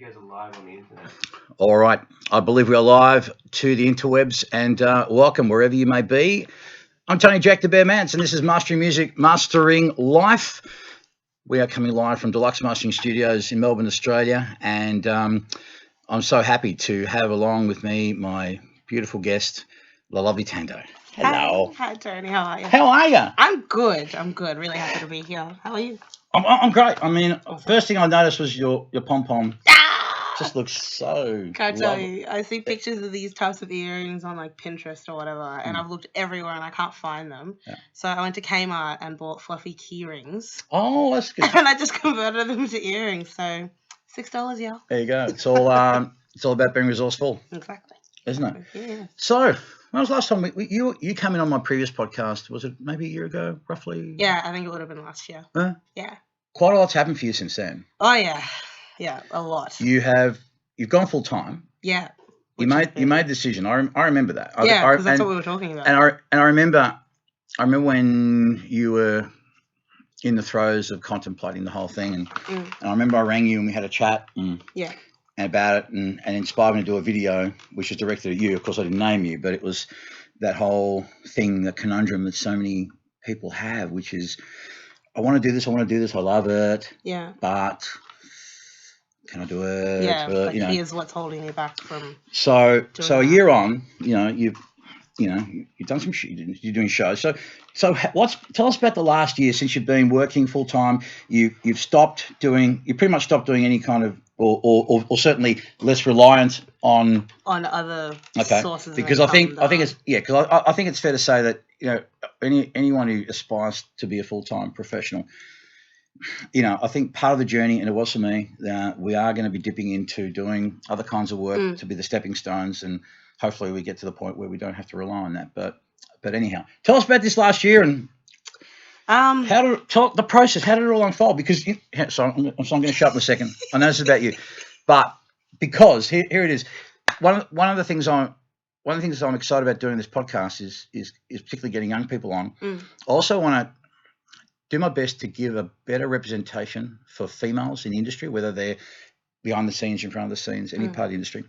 guys are live on the internet. All right. I believe we are live to the interwebs and welcome wherever you may be. I'm Tony Jack the Bear Mance and this is Mastering Music, Mastering Life. We are coming live from Deluxe Mastering Studios in Melbourne, Australia. And I'm so happy to have along with me my beautiful guest, the lovely Thando. Hello. Hi, Tony. How are you? How are you? I'm good. Really happy to be here. How are you? I'm great. I mean, first thing I noticed was your pom-pom. Ah! Just looks so Can't tell lovely. you. I see pictures of these types of earrings on like Pinterest or whatever, and I've looked everywhere and I can't find them. Yeah. So I went to Kmart and bought fluffy key rings, Oh, that's good. and I just converted them to earrings. So $6, yeah. There you go. It's all about being resourceful, Exactly. isn't it? Yeah. So, when was the last time you came in on my previous podcast? Was it maybe a year ago, roughly? Yeah, I think it would have been last year. Yeah. Quite a lot's happened for you since then. Oh yeah, yeah, a lot. You've gone full time. Yeah. You made the decision. I remember that. Yeah, because that's what we were talking about. And I remember when you were in the throes of contemplating the whole thing, and I remember I rang you and we had a chat. Yeah. And about it and inspired me to do a video which was directed at you. Of course, I didn't name you, but it was that whole thing, the conundrum that so many people have, which is, I want to do this, I love it. Yeah. But can I do it? Yeah, here's what's holding me back from. So a year on, you've done some you're doing shows. So tell us about the last year since you've been working full time. You pretty much stopped doing any kind of or certainly less reliant on other sources. Because I think it's fair to say that anyone who aspires to be a full time professional, I think part of the journey, and it was for me, we are going to be dipping into doing other kinds of work to be the stepping stones, and hopefully we get to the point where we don't have to rely on that. But anyhow, tell us about this last year and the process. How did it all unfold? Because so I'm going to shut up in a second. I know this is about you, but because here it is. One of the things I'm excited about doing this podcast is particularly getting young people on. I also want to do my best to give a better representation for females in the industry, whether they're behind the scenes, in front of the scenes, any part of the industry.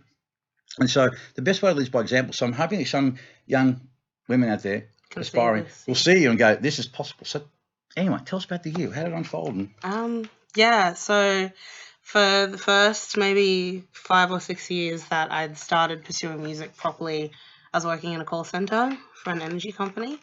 And so the best way to lead is by example. So I'm hoping that some young women out there aspiring will see you and go, this is possible. So anyway, tell us about the year. How did it unfold? Yeah, so for the first maybe 5 or 6 years that I'd started pursuing music properly, I was working in a call center for an energy company.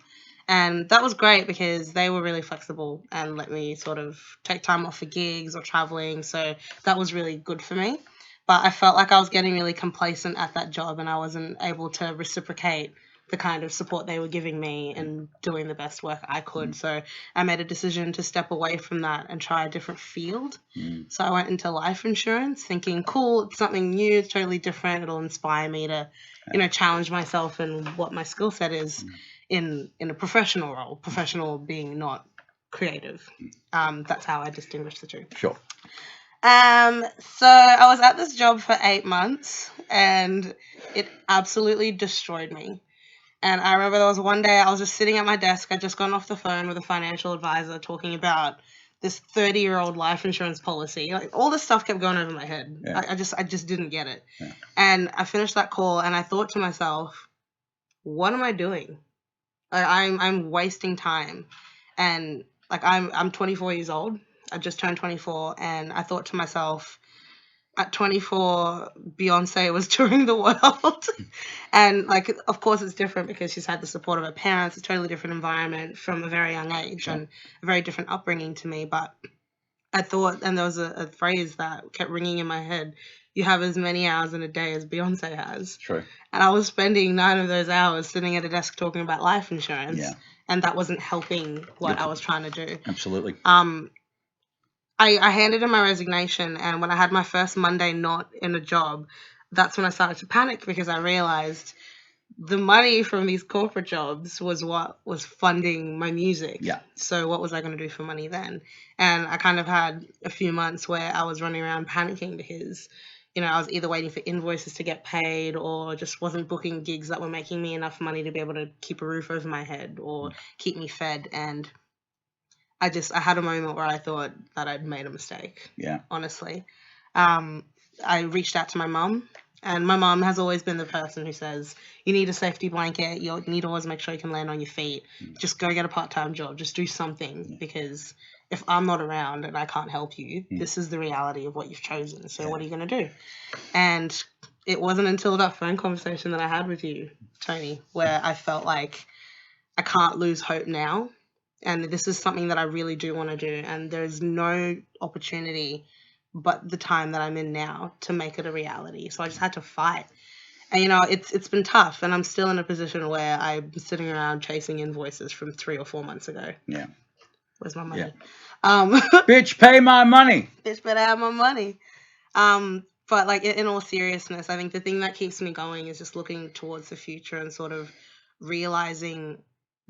And that was great because they were really flexible and let me sort of take time off for gigs or traveling. So that was really good for me. But I felt like I was getting really complacent at that job and I wasn't able to reciprocate the kind of support they were giving me and doing the best work I could. So I made a decision to step away from that and try a different field. So I went into life insurance thinking, cool, it's something new, it's totally different. It'll inspire me to, challenge myself and what my skill set is in a professional role, professional being not creative. That's how I distinguish the two. Sure. So I was at this job for 8 months and it absolutely destroyed me. And I remember there was one day I was just sitting at my desk. I'd just gone off the phone with a financial advisor talking about this 30-year-old life insurance policy. Like all this stuff kept going over my head. Yeah. I just didn't get it. Yeah. And I finished that call and I thought to myself, what am I doing? Like I'm wasting time. And like I'm 24 years old. I just turned 24 and I thought to myself, at 24, Beyonce was touring the world. And like, of course it's different because she's had the support of her parents, a totally different environment from a very young age and a very different upbringing to me. But I thought, and there was a phrase that kept ringing in my head, you have as many hours in a day as Beyonce has. True. And I was spending 9 of those hours sitting at a desk talking about life insurance. Yeah. And that wasn't helping what I was trying to do. Absolutely. I handed in my resignation, and when I had my first Monday not in a job, that's when I started to panic because I realized the money from these corporate jobs was what was funding my music. Yeah. So what was I going to do for money then? And I kind of had a few months where I was running around panicking because, I was either waiting for invoices to get paid or just wasn't booking gigs that were making me enough money to be able to keep a roof over my head or keep me fed. And I had a moment where I thought that I'd made a mistake. Yeah. Honestly. I reached out to my mum. And my mum has always been the person who says, you need a safety blanket. You need to always make sure you can land on your feet. Just go get a part-time job. Just do something, because if I'm not around and I can't help you, this is the reality of what you've chosen. So what are you going to do? And it wasn't until that phone conversation that I had with you, Tony, where I felt like I can't lose hope now. And this is something that I really do want to do. And there's no opportunity but the time that I'm in now to make it a reality. So I just had to fight. And, you know, it's been tough. And I'm still in a position where I'm sitting around chasing invoices from 3 or 4 months ago. Yeah. Where's my money? Bitch, pay my money. Bitch, better have my money. But like in all seriousness, I think the thing that keeps me going is just looking towards the future and sort of realizing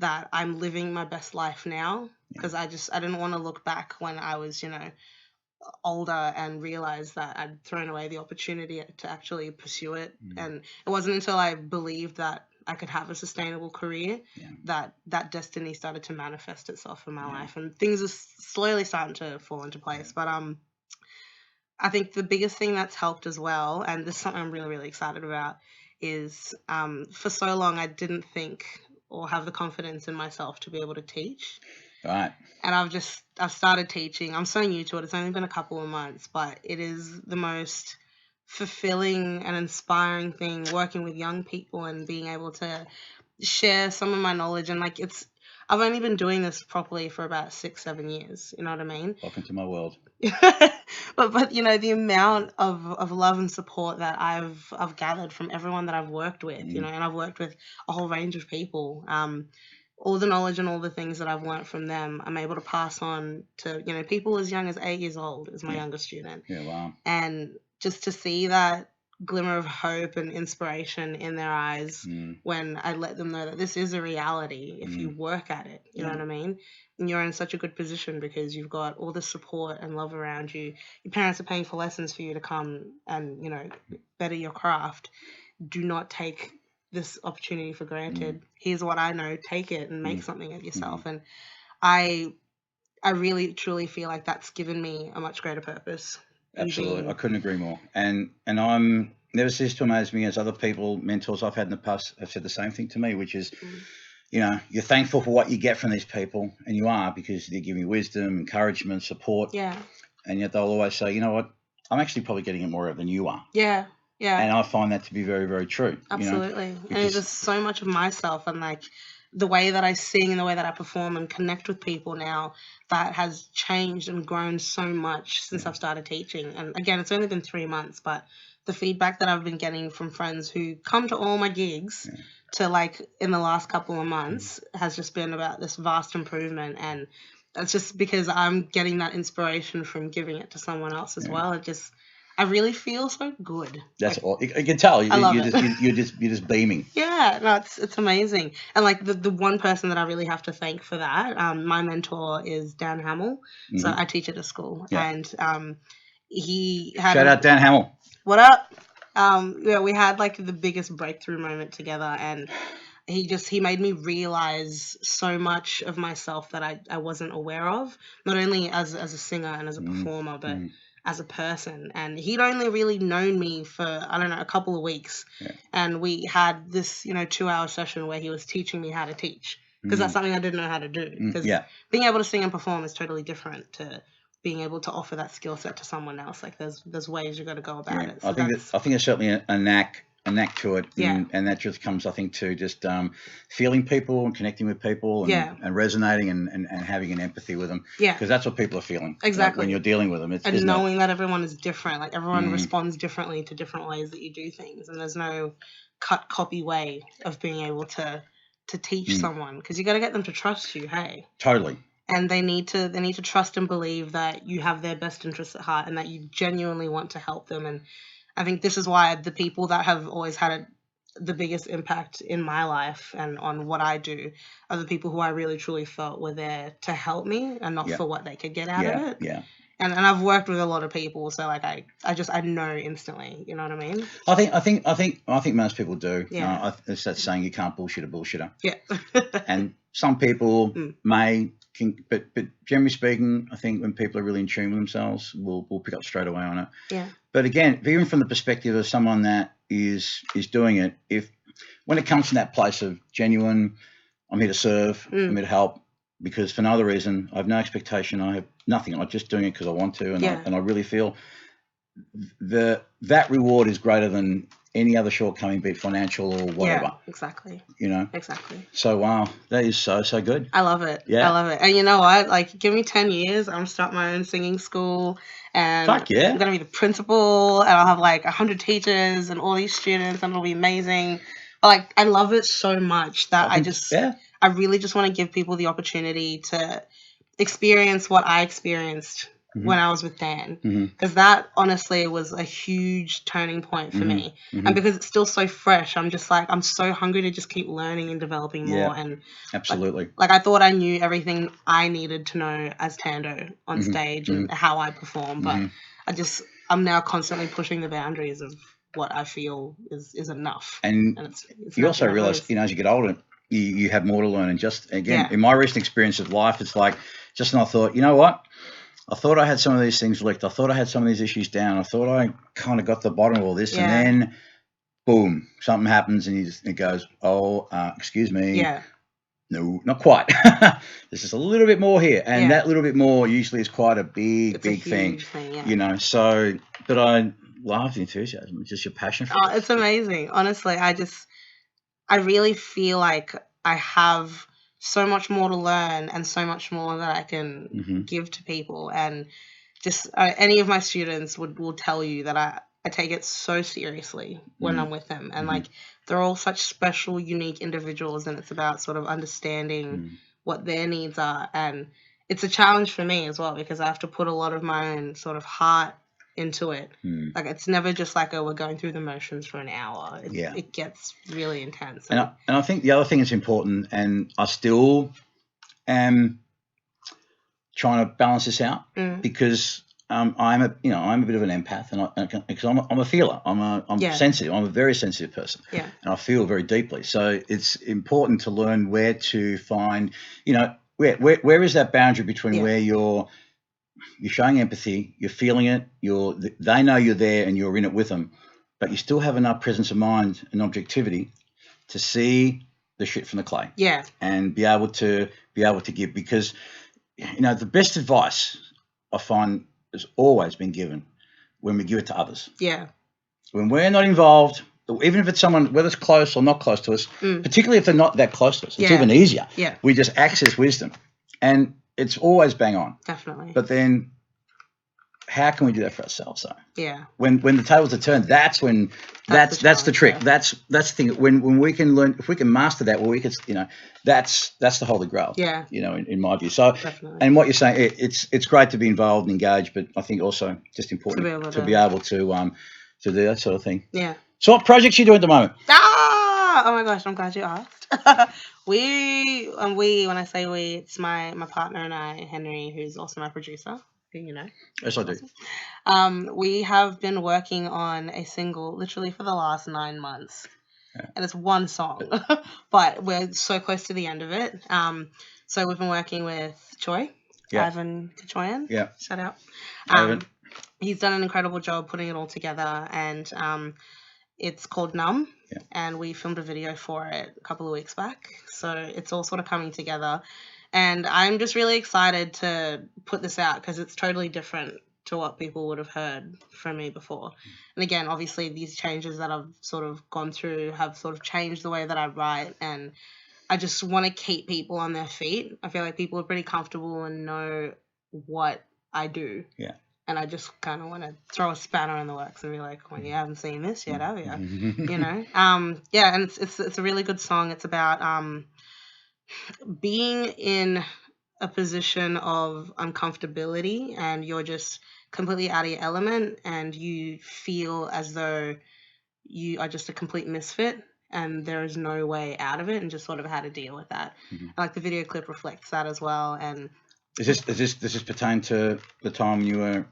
that I'm living my best life now, because I didn't want to look back when I was, you know, older and realize that I'd thrown away the opportunity to actually pursue it. And it wasn't until I believed that I could have a sustainable career that destiny started to manifest itself in my life, and things are slowly starting to fall into place. But I think the biggest thing that's helped as well, and this is something I'm really, really excited about, is for so long I didn't think or have the confidence in myself to be able to teach. Right. And I've started teaching. I'm so new to it. It's only been a couple of months, but it is the most fulfilling and inspiring thing, working with young people and being able to share some of my knowledge. And like I've only been doing this properly for about 6-7 years. You know what I mean? Welcome to my world. but you know, the amount of love and support that I've gathered from everyone that I've worked with, you know, and I've worked with a whole range of people. All the knowledge and all the things that I've learned from them, I'm able to pass on to, you know, people as young as 8 years old is my youngest student. Yeah, wow. And just to see that glimmer of hope and inspiration in their eyes when I let them know that this is a reality if you work at it, you know what I mean? And you're in such a good position because you've got all the support and love around you. Your parents are paying for lessons for you to come and, you know, better your craft. Do not take this opportunity for granted. Here's what I know, take it and make something of yourself. And I really truly feel like that's given me a much greater purpose. Absolutely. I couldn't agree more. And I'm never ceased to amaze me as other people, mentors I've had in the past have said the same thing to me, which is, you know, you're thankful for what you get from these people, and you are, because they give you wisdom, encouragement, support. Yeah. And yet they'll always say, you know what, I'm actually probably getting it more of than you are. Yeah. Yeah. And I find that to be very, very true. Absolutely. You know, and it's just so much of myself, and like the way that I sing and the way that I perform and connect with people now, that has changed and grown so much since I've started teaching. And again, it's only been 3 months, but the feedback that I've been getting from friends who come to all my gigs to like in the last couple of months has just been about this vast improvement. And it's just because I'm getting that inspiration from giving it to someone else as well. I really feel so good. That's all. You can tell. I love you're just beaming. Yeah, no, it's amazing. And like the one person that I really have to thank for that, my mentor is Dan Hamill. So I teach at a school, and he had Shout out Dan Hamill. What up? Yeah, we had like the biggest breakthrough moment together, and he made me realize so much of myself that I wasn't aware of, not only as a singer and as a performer, but as a person. And he'd only really known me for, I don't know, a couple of weeks. And we had this, you know, 2-hour session where he was teaching me how to teach, because that's something I didn't know how to do. Because being able to sing and perform is totally different to being able to offer that skill set to someone else. Like there's ways you got to go about it. So I think there's certainly a knack to it, and that just comes, I think, to just feeling people and connecting with people and resonating and having an empathy with them, because that's what people are feeling exactly when you're dealing with them. And knowing that everyone is different, like everyone responds differently to different ways that you do things, and there's no cut copy way of being able to teach someone, because you got to get them to trust you. Totally. And they need to trust and believe that you have their best interests at heart and that you genuinely want to help them. And I think this is why the people that have always had the biggest impact in my life and on what I do are the people who I really truly felt were there to help me and not for what they could get out of it. Yeah. And I've worked with a lot of people, so like I know instantly. You know what I mean? I think most people do. Yeah. It's that saying, you can't bullshit a bullshitter. Yeah. And some people may but generally speaking, I think when people are really in tune with themselves, we'll pick up straight away on it. Yeah. But again, even from the perspective of someone that is doing it, when it comes from that place of genuine, I'm here to serve, I'm here to help, because for no other reason, I have no expectation, I have nothing. I'm just doing it because I want to, and I really feel that reward is greater than any other shortcoming, be it financial or whatever. Yeah, exactly. Exactly. So wow, that is so good. I love it. Yeah. I love it. And you know what? Like, give me 10 years, I'm start my own singing school, and Fuck yeah. I'm gonna be the principal, and I'll have like 100 teachers and all these students, and it'll be amazing. But like, I love it so much that I really just want to give people the opportunity to experience what I experienced when I was with Dan, because that honestly was a huge turning point for me. And because it's still so fresh, I'm just like, I'm so hungry to just keep learning and developing more. And absolutely, like I thought I knew everything I needed to know as Thando on stage and how I perform, but I'm now constantly pushing the boundaries of what I feel is enough. And it's you also realize, as you get older, you have more to learn. And just again, in my recent experience of life, it's like and I thought, you know what? I thought I had some of these things licked. I thought I had some of these issues down. I thought I kind of got to the bottom of all this. And then, boom, something happens and it goes, oh, excuse me. Yeah. No, not quite. There's just a little bit more here. And that little bit more usually is quite a big thing. So, but I love the enthusiasm. It's just your passion for it. It's amazing. Honestly, I really feel like I have so much more to learn and so much more that I can give to people. And just any of my students will tell you that I take it so seriously when I'm with them. And like, they're all such special, unique individuals, and it's about sort of understanding what their needs are. And it's a challenge for me as well, because I have to put a lot of my own sort of heart into it. Like, it's never just like, oh, we're going through the motions for an hour. It gets really intense. And I think the other thing that's important, and I still am trying to balance this out, because I'm a bit of an empath, and because I'm a feeler, I'm sensitive, I'm a very sensitive person, and I feel very deeply. So it's important to learn where to find, where is that boundary between where you're showing empathy, you're feeling it, they know you're there and you're in it with them, but you still have enough presence of mind and objectivity to see the shit from the clay. Yeah. And be able to give, because the best advice I find has always been given when we give it to others. Yeah. When we're not involved, even if it's someone, whether it's close or not close to us, particularly if they're not that close to us, it's even easier. Yeah. We just access wisdom. And it's always bang on. Definitely. But then how can we do that for ourselves, though? Yeah. When the tables are turned, that's when that's the trick. Yeah. That's the thing. When we can learn, if we can master that, well, we could, that's the holy grail. Yeah. In my view. So, definitely. And what you're saying, it's great to be involved and engaged, but I think also just important to be able to do that sort of thing. Yeah. So, what projects are you doing at the moment? Oh my gosh, I'm glad you asked. When I say we, it's my partner and I, Henry, who's also my producer. Yes, I do. We have been working on a single literally for the last 9 months. Yeah. And it's one song, but we're so close to the end of it. So we've been working with Choi, Ivan Kachoyan. Yeah. Shout out. He's done an incredible job putting it all together, and it's called Numb, and we filmed a video for it a couple of weeks back. So it's all sort of coming together. And I'm just really excited to put this out because it's totally different to what people would have heard from me before. And again, obviously, these changes that I've sort of gone through have sort of changed the way that I write. And I just want to keep people on their feet. I feel like people are pretty comfortable and know what I do. Yeah. And I just kind of want to throw a spanner in the works and be like, well, you haven't seen this yet, have you? And it's a really good song. It's about being in a position of uncomfortability and you're just completely out of your element and you feel as though you are just a complete misfit and there is no way out of it, and just sort of how to deal with that. Like the video clip reflects that as well. And does this pertain to the time you were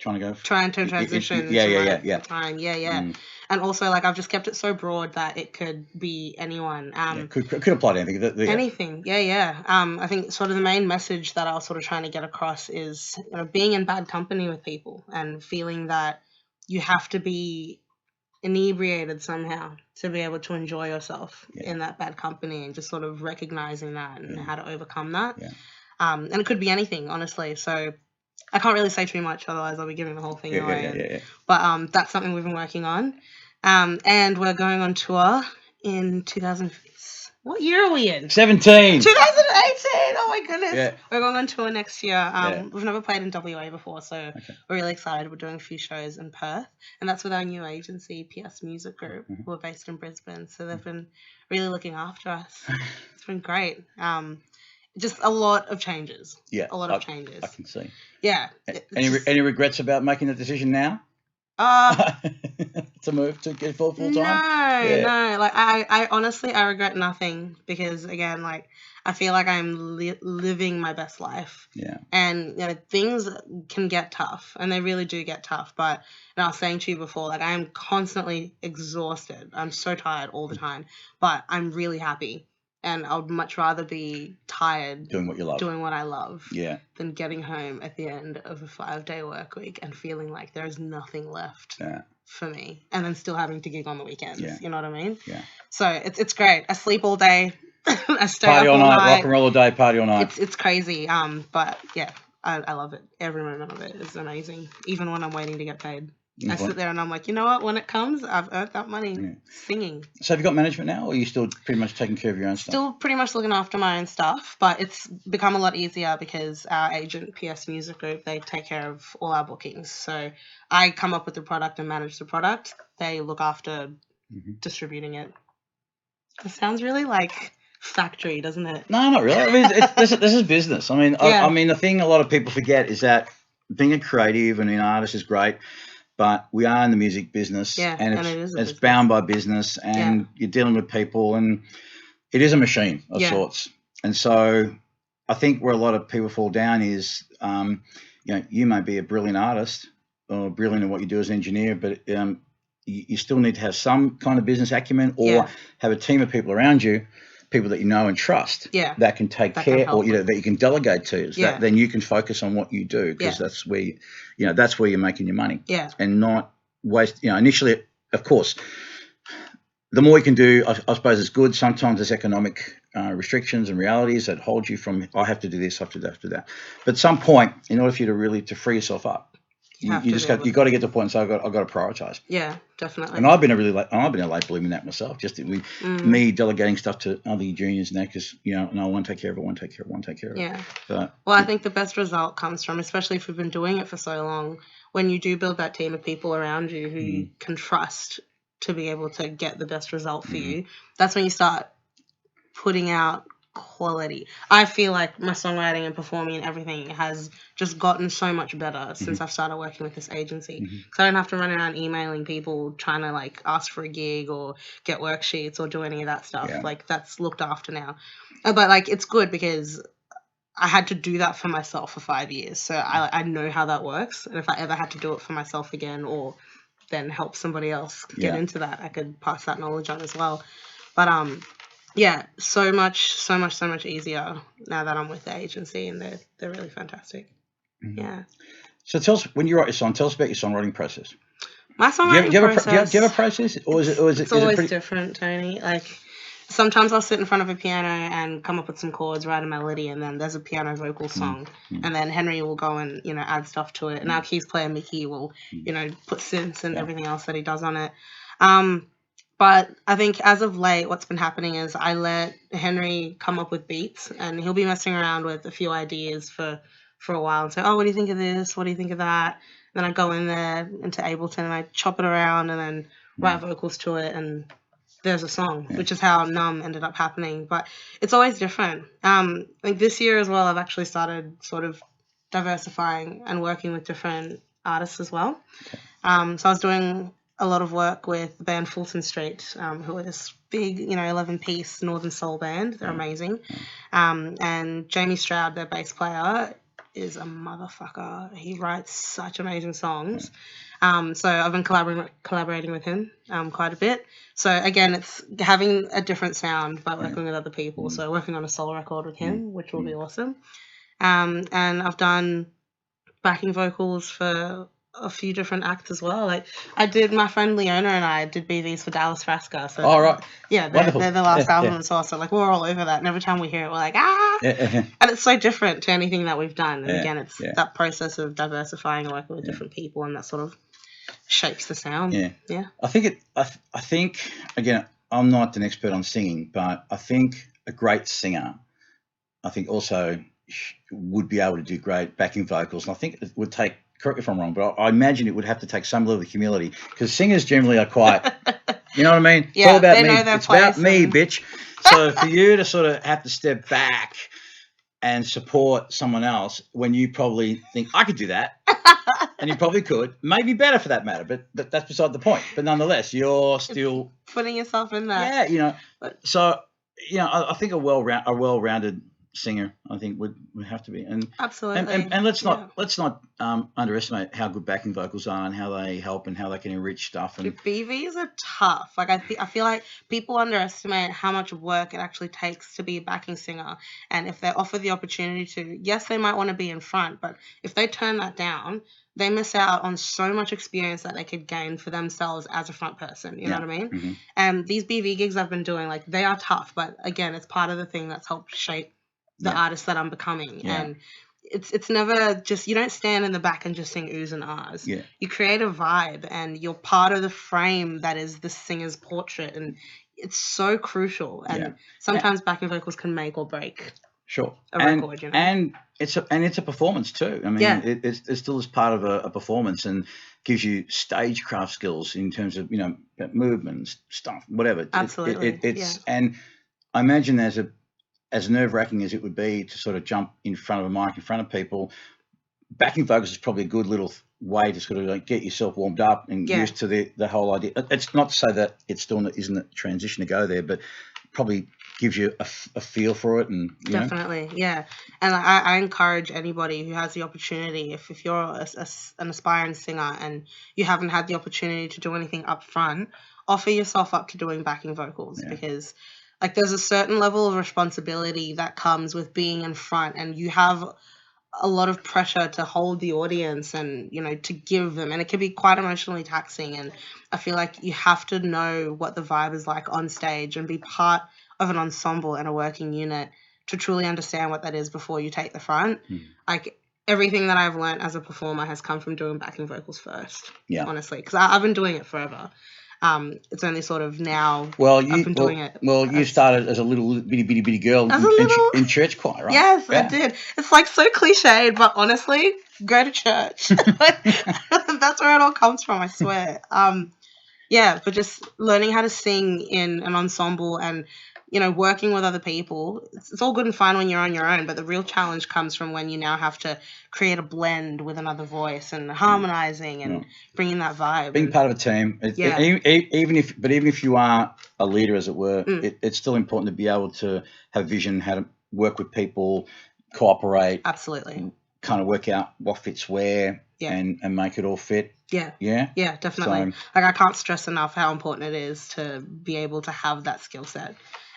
trying to go. Trying to transition Yeah, into yeah, my yeah, yeah. time. Yeah. Mm. And also, like, I've just kept it so broad that it could be anyone. Yeah, could apply to anything. Anything. Yeah. I think sort of the main message that I was sort of trying to get across is, you know, being in bad company with people and feeling that you have to be inebriated somehow to be able to enjoy yourself in that bad company, and just sort of recognizing that and how to overcome that. Yeah. And it could be anything, honestly. So I can't really say too much, otherwise I'll be giving the whole thing away. Yeah. But that's something we've been working on. And we're going on tour in 2000. What year are we in? 17. 2018. Oh my goodness. Yeah. We're going on tour next year. Yeah. We've never played in WA before, so we're really excited. We're doing a few shows in Perth, and that's with our new agency, PS Music Group. We're based in Brisbane, so they've been really looking after us. It's been great. Just a lot of changes. Yeah. A lot of changes. I can see. Yeah. Any regrets about making the decision now? To move to get full time? No. Like I honestly, I regret nothing, because again, like, I feel like I'm living my best life. Yeah. And you know, things can get tough, and they really do get tough. But I was saying to you before, like, I am constantly exhausted. I'm so tired all the time, but I'm really happy. And I would much rather be tired doing what you love, doing what I love, than getting home at the end of a 5-day work week and feeling like there is nothing left for me, and then still having to gig on the weekends. You know what I mean? Yeah. So it's great. I sleep all day. I stay party up all night, night. rock and roll all day, party all night. It's crazy. But yeah, I love it. Every moment of it is amazing. Even when I'm waiting to get paid. I sit there and I'm like, you know what? When it comes, I've earned that money singing. So have you got management now, or are you still pretty much taking care of your own stuff? Still pretty much looking after my own stuff, but it's become a lot easier because our agent, PS Music Group, they take care of all our bookings. So I come up with the product and manage the product. They look after distributing it. It sounds really like factory, doesn't it? No, not really. I mean, this is business. I mean, I mean, the thing a lot of people forget is that being a creative and an artist is great. But we are in the music business, and it's bound by business, and you're dealing with people, and it is a machine of sorts. And so I think where a lot of people fall down is, you know, you may be a brilliant artist or brilliant in what you do as an engineer, but you still need to have some kind of business acumen, or have a team of people around you, people that you know and trust, that can take care, or that you can delegate to. So that then you can focus on what you do, because that's where that's where you're making your money. And not waste. Initially, of course, the more you can do, I suppose, is good. Sometimes there's economic restrictions and realities that hold you from, I have to do this, I have to do that. But at some point, in order for you to really free yourself up, you got to get to a point. So I've got to prioritize. Yeah, definitely. And I've been a late bloomer in that myself. Just me delegating stuff to other juniors now, because no, I want to take care of it. Yeah. But, I think the best result comes from, especially if you've been doing it for so long, when you do build that team of people around you who you can trust to be able to get the best result for you. That's when you start putting out quality. I feel like my songwriting and performing and everything has just gotten so much better since I've started working with this agency. Because I don't have to run around emailing people trying to ask for a gig or get worksheets or do any of that stuff. That's looked after now. But it's good because I had to do that for myself for 5 years, so I know how that works. And if I ever had to do it for myself again, or then help somebody else get into that, I could pass that knowledge on as well. But so much easier now that I'm with the agency, and they're really fantastic. Yeah. So tell us, when you write your song, tell us about your songwriting process. My songwriting process. Do you have a process, or is it? It's always different, Tony. Sometimes I'll sit in front of a piano and come up with some chords, write a melody, and then there's a piano vocal song. And then Henry will go and, add stuff to it. And our keys player, Mickey, will, put synths and everything else that he does on it. But I think as of late, what's been happening is I let Henry come up with beats, and he'll be messing around with a few ideas for a while and say, oh, what do you think of this? What do you think of that? And then I go in there into Ableton and I chop it around and then write vocals to it, and there's a song, which is how Numb ended up happening. But it's always different. This year as well, I've actually started sort of diversifying and working with different artists as well. So I was doing a lot of work with the band Fulton Street, who are this big, 11-piece Northern Soul band. They're amazing. And Jamie Stroud, their bass player, is a motherfucker. He writes such amazing songs. So I've been collaborating with him quite a bit. So again, it's having a different sound but working with other people. So working on a solo record with him, which will be awesome. And I've done backing vocals for a few different acts as well. Like I did, my friend Leona and I did BVs for Dallas Frasca. So All right. yeah, they're the last album as well. So like we're all over that, and every time we hear it, we're like and it's so different to anything that we've done. And again, it's that process of diversifying and working with different people, and that sort of shapes the sound. Yeah. I think again, I'm not an expert on singing, but I think a great singer, I think also would be able to do great backing vocals. And I think it would take, correct me if I'm wrong, but I imagine it would have to take some level of humility, because singers generally are quite, you know what I mean? Yeah, it's all about they me. know their It's about place me, and- bitch. So for you to sort of have to step back and support someone else when you probably think, I could do that, and you probably could, maybe better for that matter, but that's beside the point. But nonetheless, you're still putting yourself in there. yeah, you know. So you know, I think a well-rounded singer, I think would have to be, and Absolutely. and let's not underestimate how good backing vocals are and how they help and how they can enrich stuff. And BVs are tough. Like I feel like people underestimate how much work it actually takes to be a backing singer. And if they're offered the opportunity to, yes, they might want to be in front, but if they turn that down, they miss out on so much experience that they could gain for themselves as a front person. You know what I mean? Mm-hmm. And these BV gigs I've been doing, like they are tough, but again, it's part of the thing that's helped shape the artist that I'm becoming. And it's never just, you don't stand in the back and just sing oohs and ahs. Yeah. You create a vibe and you're part of the frame that is the singer's portrait, and it's so crucial. And sometimes backing vocals can make or break Sure. a record, you know? And it's a performance too. I mean, it's still as part of a performance, and gives you stagecraft skills in terms of, you know, movements, stuff, whatever. Absolutely. And I imagine as nerve-wracking as it would be to sort of jump in front of a mic, in front of people, backing vocals is probably a good little way to sort of like get yourself warmed up and used to the whole idea. It's not to say that it still isn't a transition to go there, but probably gives you a feel for it. And you definitely know. Yeah. And I encourage anybody who has the opportunity, if you're an aspiring singer and you haven't had the opportunity to do anything up front, offer yourself up to doing backing vocals, because like there's a certain level of responsibility that comes with being in front, and you have a lot of pressure to hold the audience and, you know, to give them, and it can be quite emotionally taxing. And I feel like you have to know what the vibe is like on stage and be part of an ensemble and a working unit to truly understand what that is before you take the front. Like everything that I've learned as a performer has come from doing backing vocals first. Honestly, because I've been doing it forever. It's only sort of now I've been doing it. Well, you started as a little bitty girl in church choir, right? Yes, I did. It's like so cliched, but honestly, go to church. That's where it all comes from, I swear. But just learning how to sing in an ensemble and, you know, working with other people. It's all good and fine when you're on your own, but the real challenge comes from when you now have to create a blend with another voice and harmonizing and bringing that vibe. Being part of a team. Even if you are a leader, as it were, it's still important to be able to have vision, how to work with people, cooperate. Absolutely. Kind of work out what fits where and make it all fit. Yeah, definitely. Like I can't stress enough how important it is to be able to have that skill set.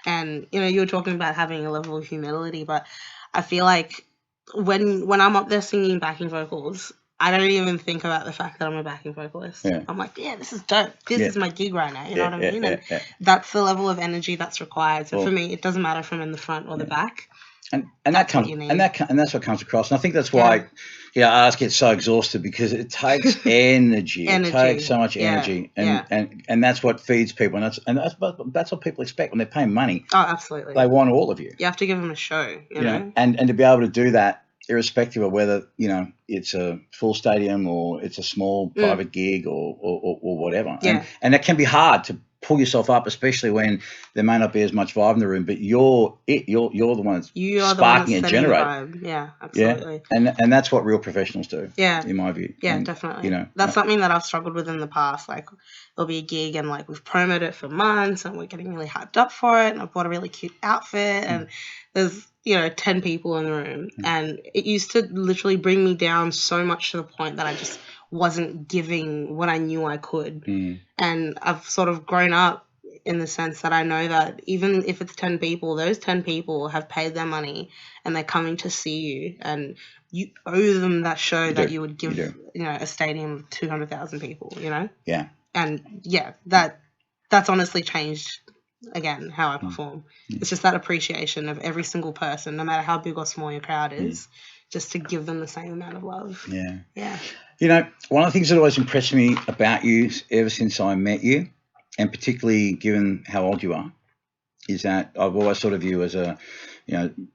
And, you know, you were talking about having a level of humility, but I feel like when I'm up there singing backing vocals, I don't even think about the fact that I'm a backing vocalist. I'm like, this is dope. This is my gig right now. You know what I mean? And that's the level of energy that's required. So for me, it doesn't matter if I'm in the front or the back. And that comes and that's what comes across. And I think that's why artists get so exhausted, because it takes energy. It takes so much energy, and that's what feeds people. And that's what people expect when they're paying money. Oh, absolutely. They want all of you. You have to give them a show. You know? And to be able to do that, irrespective of whether, you know, it's a full stadium or it's a small private gig or whatever. And that can be hard to pull yourself up, especially when there may not be as much vibe in the room, but you're the one that's You're the one that's sparking and setting the generating. vibe. Yeah, absolutely. And that's what real professionals do. Yeah. In my view. Yeah, And, definitely. you know, That's something that I've struggled with in the past. Like, there'll be a gig and like we've promoted it for months and we're getting really hyped up for it, and I've bought a really cute outfit and there's 10 people in the room, and it used to literally bring me down so much to the point that I just wasn't giving what I knew I could. And I've sort of grown up in the sense that I know that even if it's 10 people, those 10 people have paid their money and they're coming to see you, and you owe them that show that you would give, a stadium of 200,000 people, Yeah. And yeah, that's honestly changed again how I perform. It's just that appreciation of every single person, no matter how big or small your crowd is, just to give them the same amount of love. Yeah. Yeah. You know, one of the things that always impressed me about you ever since I met you, and particularly given how old you are, is that I've always thought of you as a,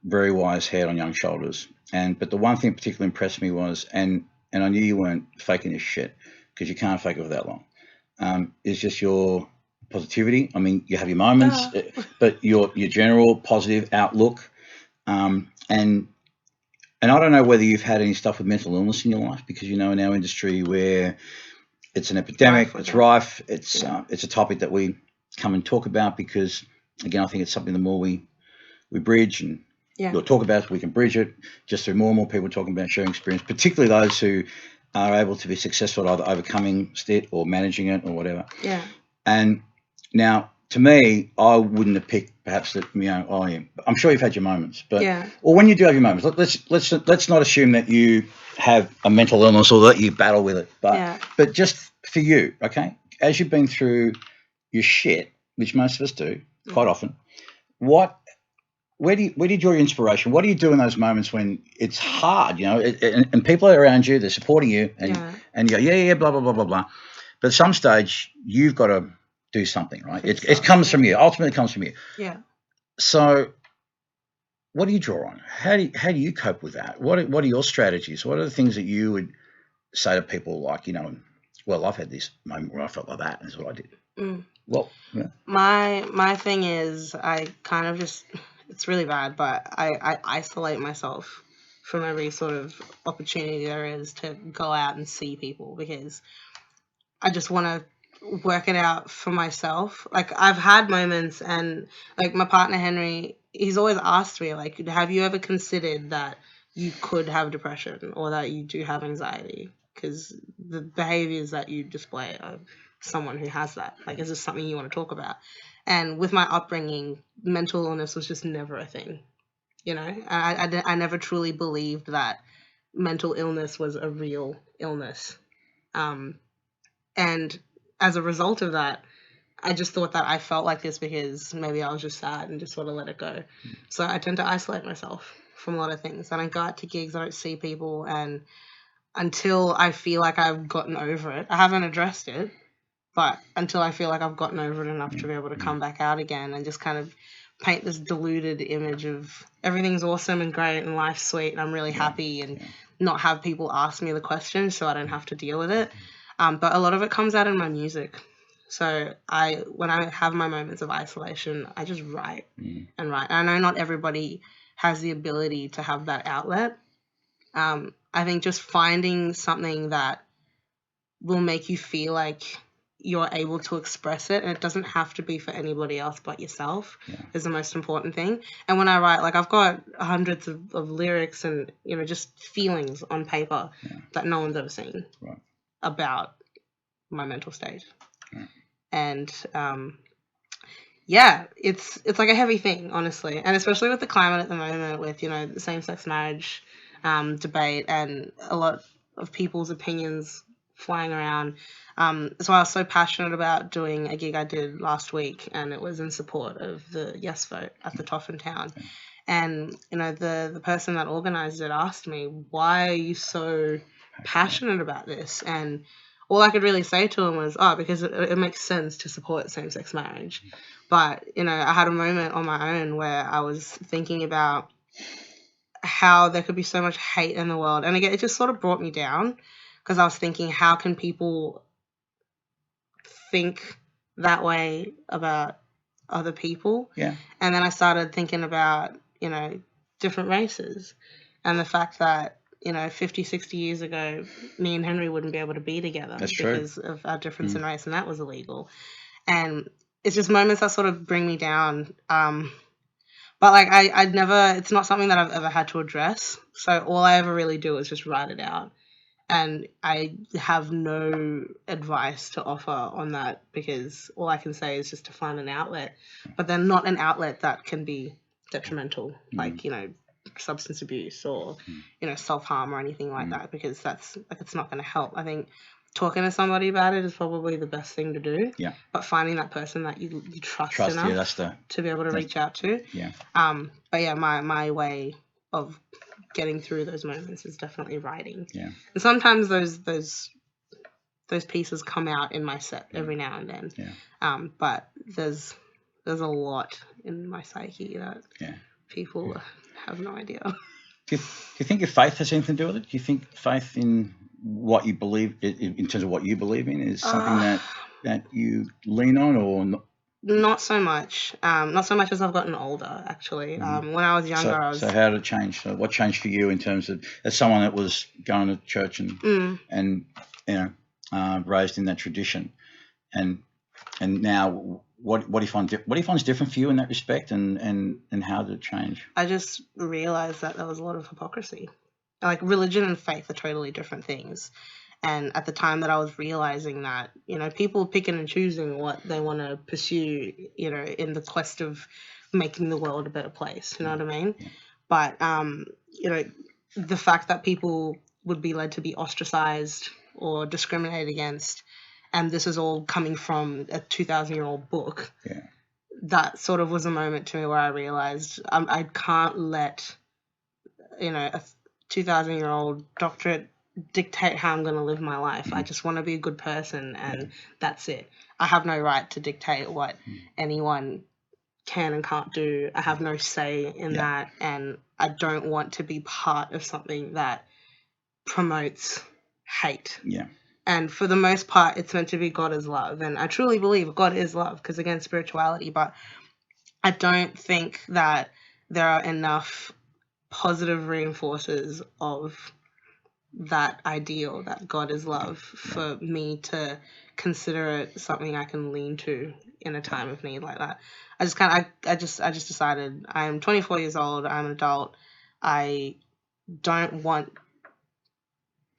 very wise head on young shoulders. But the one thing particularly impressed me was, and I knew you weren't faking this shit, because you can't fake it for that long, is just your positivity. I mean, you have your moments, but your general positive outlook, and I don't know whether you've had any stuff with mental illness in your life, because in our industry where it's an epidemic, it's rife, it's a topic that we come and talk about, because again, I think it's something the more we bridge and we'll talk about it, we can bridge it just through more and more people talking about sharing experience, particularly those who are able to be successful at either overcoming it or managing it or whatever. Yeah. And now, to me, I wouldn't have picked perhaps that. I'm sure you've had your moments, but or when you do have your moments, let's not assume that you have a mental illness or that you battle with it. But just for you, okay, as you've been through your shit, which most of us do quite often, where do you draw your inspiration? What do you do in those moments when it's hard, and people are around you, they're supporting you, and you go, blah, blah, blah, blah, blah. But at some stage, you've got to do something, right? It comes from you. Ultimately, it comes from you. Yeah. So what do you draw on? How do you cope with that? What are your strategies? What are the things that you would say to people like, well, I've had this moment where I felt like that, and that's what I did. Well, my thing is I kind of just, it's really bad, but I isolate myself from every sort of opportunity there is to go out and see people, because I just want to work it out for myself. Like, I've had moments, and like my partner Henry, he's always asked me, like, have you ever considered that you could have depression or that you do have anxiety? Because the behaviors that you display are someone who has that. Like, is this something you want to talk about? And with my upbringing, mental illness was just never a thing. I never truly believed that mental illness was a real illness. And as a result of that, I just thought that I felt like this because maybe I was just sad and just sort of let it go. So I tend to isolate myself from a lot of things. I don't go out to gigs, I don't see people, and until I feel like I've gotten over it, I haven't addressed it, but until I feel like I've gotten over it enough to be able to come back out again and just kind of paint this deluded image of everything's awesome and great and life's sweet and I'm really happy, and not have people ask me the question so I don't have to deal with it. But a lot of it comes out in my music. So when I have my moments of isolation, I just write and write. And I know not everybody has the ability to have that outlet. I think just finding something that will make you feel like you're able to express it, and it doesn't have to be for anybody else but yourself, is the most important thing. And when I write, like, I've got hundreds of lyrics and just feelings on paper that no one's ever seen about my mental state. And it's like a heavy thing, honestly, and especially with the climate at the moment, with the same-sex marriage debate and a lot of people's opinions flying around. That's why I was so passionate about doing a gig I did last week, and it was in support of the yes vote at the Toffin town. And the person that organised it asked me, why are you so passionate about this? And all I could really say to him was, because it makes sense to support same-sex marriage. But I had a moment on my own where I was thinking about how there could be so much hate in the world, and again, it just sort of brought me down, because I was thinking, how can people think that way about other people. Yeah. And then I started thinking about, different races and the fact that, 50, 60 years ago, me and Henry wouldn't be able to be together That's true. because of our difference in race, and that was illegal. And it's just moments that sort of bring me down. But like I'd never, it's not something that I've ever had to address. So all I ever really do is just write it out. And I have no advice to offer on that because all I can say is just to find an outlet, but then not an outlet that can be detrimental, like, substance abuse or, self-harm or anything like that, because that's like, it's not going to help. I think talking to somebody about it is probably the best thing to do. Yeah. But finding that person that you trust Yeah, enough that's to be able to reach out to. Yeah. But yeah, my way of getting through those moments is definitely writing. Yeah. And sometimes those pieces come out in my set every now and then. Yeah. But there's a lot in my psyche that people have no idea. Do you think your faith has anything to do with it? Do you think faith in what you believe, in terms of what you believe in, is something that you lean on, or not? Not so much. Not so much as I've gotten older, actually. When I was younger, So how did it change? So what changed for you in terms of, as someone that was going to church and raised in that tradition, and now what do you find? What do you find is different for you in that respect, and how did it change? I just realized that there was a lot of hypocrisy. Like, religion and faith are totally different things. And at the time that I was realizing that, people picking and choosing what they want to pursue, in the quest of making the world a better place, you know what I mean? Yeah. But, the fact that people would be led to be ostracized or discriminated against, and this is all coming from a 2,000-year-old book, that sort of was a moment to me where I realized I can't let, a 2,000-year-old doctorate dictate how I'm going to live my life. I just want to be a good person, and that's it. I have no right to dictate what anyone can and can't do. I have no say in that, and I don't want to be part of something that promotes hate. Yeah. And for the most part, it's meant to be God is love, and I truly believe God is love, because again, spirituality, but I don't think that there are enough positive reinforcers of that ideal that God is love for me to consider it something I can lean to in a time of need like that. I just decided I'm 24 years old. I'm an adult. I don't want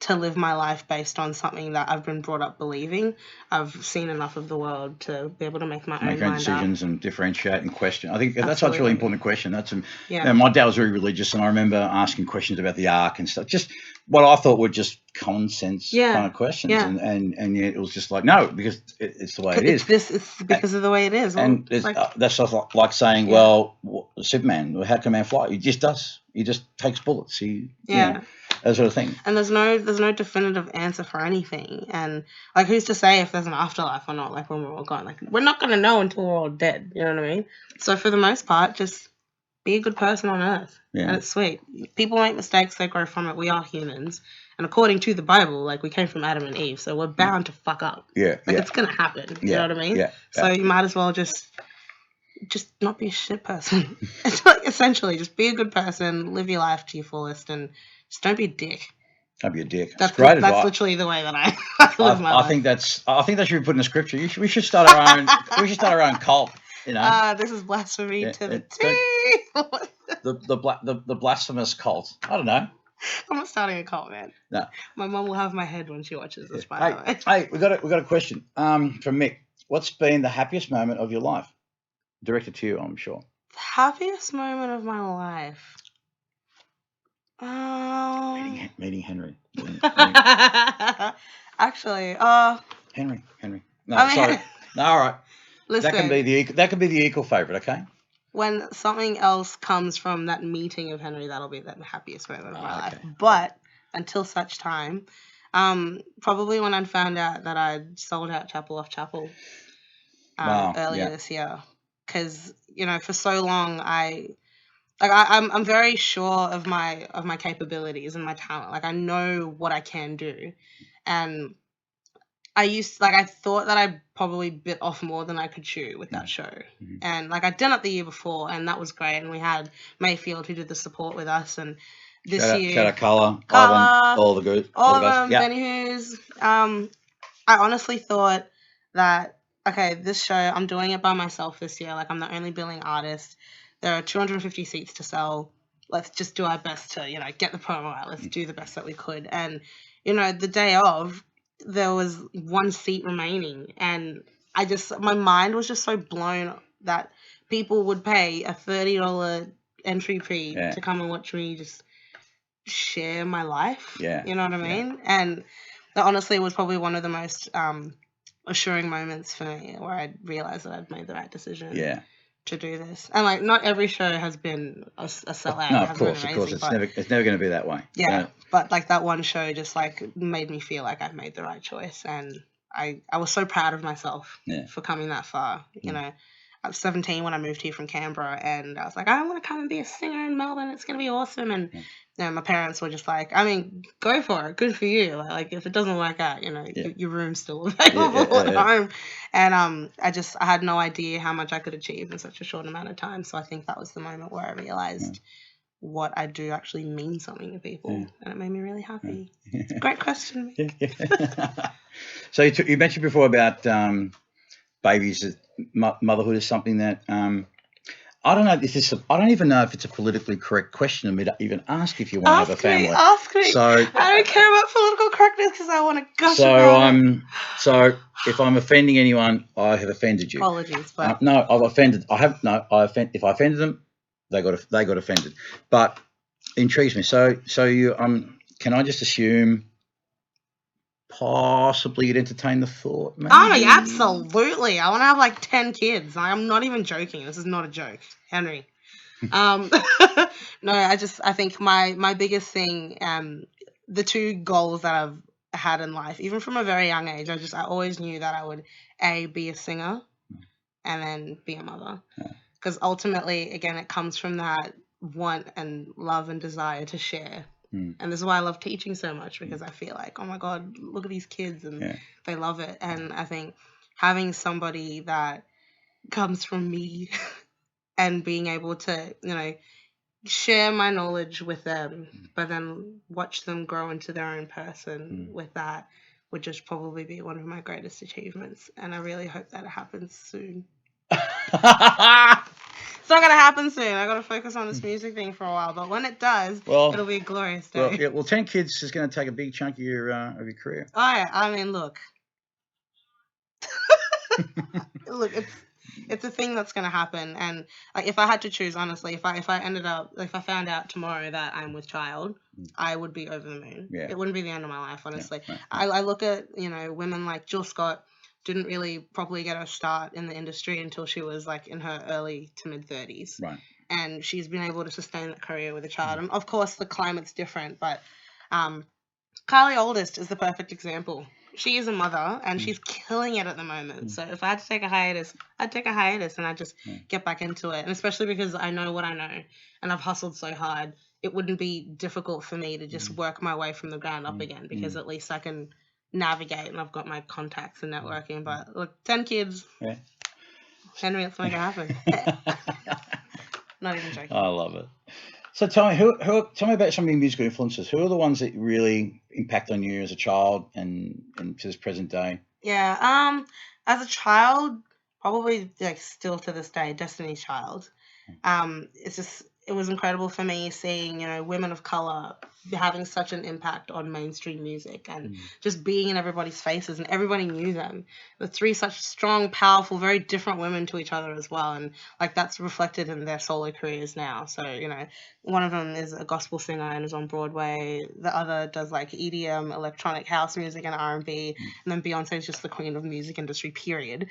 to live my life based on something that I've been brought up believing. I've seen enough of the world to be able to make my own decisions and differentiate and question. I think that's Absolutely. what's really important to question. My dad was very religious, and I remember asking questions about the Ark and stuff. Just what I thought were just common sense kind of questions, and yet it was just like, no, because it's the way it is. It's because of the way it is. And that's sort of like saying, well, Superman, how can a man fly? He just does. He just takes bullets. That sort of thing. And there's no definitive answer for anything. And like, who's to say if there's an afterlife or not? Like, when we're all gone, like, we're not gonna know until we're all dead. You know what I mean? So for the most part, just be a good person on earth, and it's sweet. People make mistakes; they grow from it. We are humans, and according to the Bible, like, we came from Adam and Eve, so we're bound to fuck up. It's gonna happen. You know what I mean? So you might as well just not be a shit person. It's like, essentially, just be a good person, live your life to your fullest, and just don't be a dick. Don't be a dick. That's great advice. That's literally the way that I live my life. I think that should be put in the scripture. We should start our own. We should start our own cult. This is blasphemy to the T. The blasphemous cult. I don't know. I'm not starting a cult, man. No. My mum will have my head when she watches this. By the way. Hey, we got a question from Mick. What's been the happiest moment of your life? Directed to you, I'm sure. The happiest moment of my life. Meeting Henry. Actually, Henry. No, sorry. No, all right. Listen, that can be the equal favorite, okay? When something else comes from that meeting of Henry, that'll be the happiest moment of my life. But until such time, probably when I found out that I'd sold out Chapel off Chapel earlier this year, because for so long I'm very sure of my capabilities and my talent. Like, I know what I can do, and I thought that I probably bit off more than I could chew with that show. And like I'd done it the year before, and that was great. And we had Mayfield who did the support with us, and this Shout year out Carla, Carla, Ivan, all the all of guys. them, Yeah. Benny Hughes. I honestly thought that, okay, this show, I'm doing it by myself this year. Like, I'm the only billing artist. There are 250 seats to sell. Let's just do our best to, get the promo out. Let's do the best that we could. And, the day of, there was one seat remaining. And my mind was just so blown that people would pay a $30 entry fee to come and watch me just share my life. Yeah. You know what I mean? And that honestly was probably one of the most assuring moments for me, where I realized that I'd made the right decision to do this. And like, not every show has been a sellout. No, of course. It's never going to be that way. Yeah, but like that one show just like made me feel like I've made the right choice, and I was so proud of myself for coming that far. I was 17 when I moved here from Canberra, and I was like, I want to come and be a singer in Melbourne. It's going to be awesome. And my parents were just like, I mean, go for it. Good for you. Like if it doesn't work out, your room's still available at home. And I had no idea how much I could achieve in such a short amount of time. So I think that was the moment where I realized what I do actually means something to people, and it made me really happy. It's a great question. So you mentioned before about babies. Motherhood is something that I don't know. I don't even know if it's a politically correct question for me to even ask if you want to have a family. Ask me. So I don't care about political correctness because I want to gush about it. So if I'm offending anyone, I have offended you. Apologies, but no, I've offended. If I offended them, they got offended. But it intrigues me. So you can I just assume? Possibly you'd entertain the thought, maybe? Oh, no, absolutely. I want to have like 10 kids. I'm not even joking. This is not a joke, Henry. No, I think my biggest thing, the two goals that I've had in life, even from a very young age, I always knew that I would be a singer and then be a mother. Because ultimately, again, it comes from that want and love and desire to share. And this is why I love teaching so much, because I feel like, oh my God, look at these kids and they love it. And I think having somebody that comes from me and being able to, share my knowledge with them, but then watch them grow into their own person with that would just probably be one of my greatest achievements. And I really hope that it happens soon. It's not going to happen soon. I got to focus on this music thing for a while, but when it does, it'll be a glorious day. Well, 10 kids is going to take a big chunk of your career. Oh, yeah. I mean, look. Look, it's a thing that's going to happen. And like, if I had to choose, honestly, if I found out tomorrow that I'm with child, I would be over the moon. Yeah. It wouldn't be the end of my life, honestly. Right. I look at, women like Jill Scott. Didn't really properly get her start in the industry until she was like in her early to mid 30s. Right. And she's been able to sustain that career with a child. And of course the climate's different, but Kylie Oldest is the perfect example. She is a mother and she's killing it at the moment. So if I had to take a hiatus, I'd take a hiatus and I'd just get back into it. And especially because I know what I know and I've hustled so hard, it wouldn't be difficult for me to just work my way from the ground up again, because at least I can navigate and I've got my contacts and networking. But look, 10 kids. Yeah. Henry, let's make it happen. Not even joking. I love it. So tell me about some of your musical influences. Who are the ones that really impact on you as a child and to this present day? Yeah. As a child, probably like still to this day, Destiny's Child. It was incredible for me seeing, women of color having such an impact on mainstream music and just being in everybody's faces, and everybody knew them. The three such strong, powerful, very different women to each other as well. And like that's reflected in their solo careers now. So, one of them is a gospel singer and is on Broadway. The other does like EDM, electronic house music and R&B. And then Beyonce is just the queen of the music industry, period.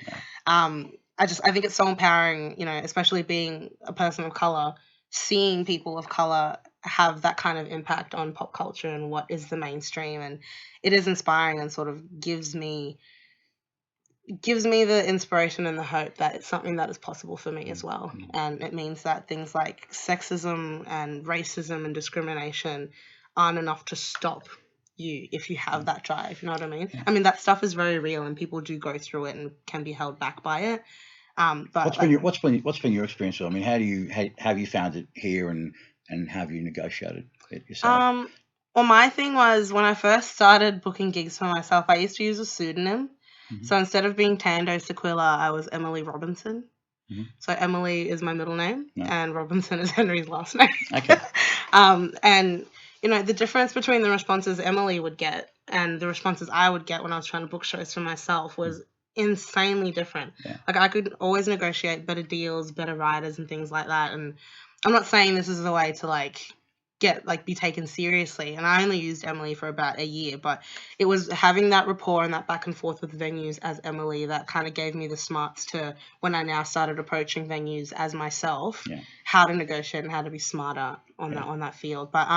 I think it's so empowering, especially being a person of color, seeing people of color have that kind of impact on pop culture and what is the mainstream. And it is inspiring and sort of gives me the inspiration and the hope that it's something that is possible for me as well. And it means that things like sexism and racism and discrimination aren't enough to stop you if you have that drive. You know what I mean? I mean, that stuff is very real, and people do go through it and can be held back by it. But what's been your experience? I mean, how have you found it here, and have you negotiated it yourself? Well, my thing was when I first started booking gigs for myself, I used to use a pseudonym. Mhm. So instead of being Thando Sikwila, I was Emily Robinson. Mhm. So Emily is my middle name, Yeah. and Robinson is Henry's last name. Okay. And the difference between the responses Emily would get and the responses I would get when I was trying to book shows for myself was insanely different. Yeah. Like, I could always negotiate better deals, better riders, and things like that. And I'm not saying this is the way to be taken seriously. And I only used Emily for about a year, but it was having that rapport and that back and forth with venues as Emily that kind of gave me the smarts to, when I now started approaching venues as myself, how to negotiate and how to be smarter on that field. But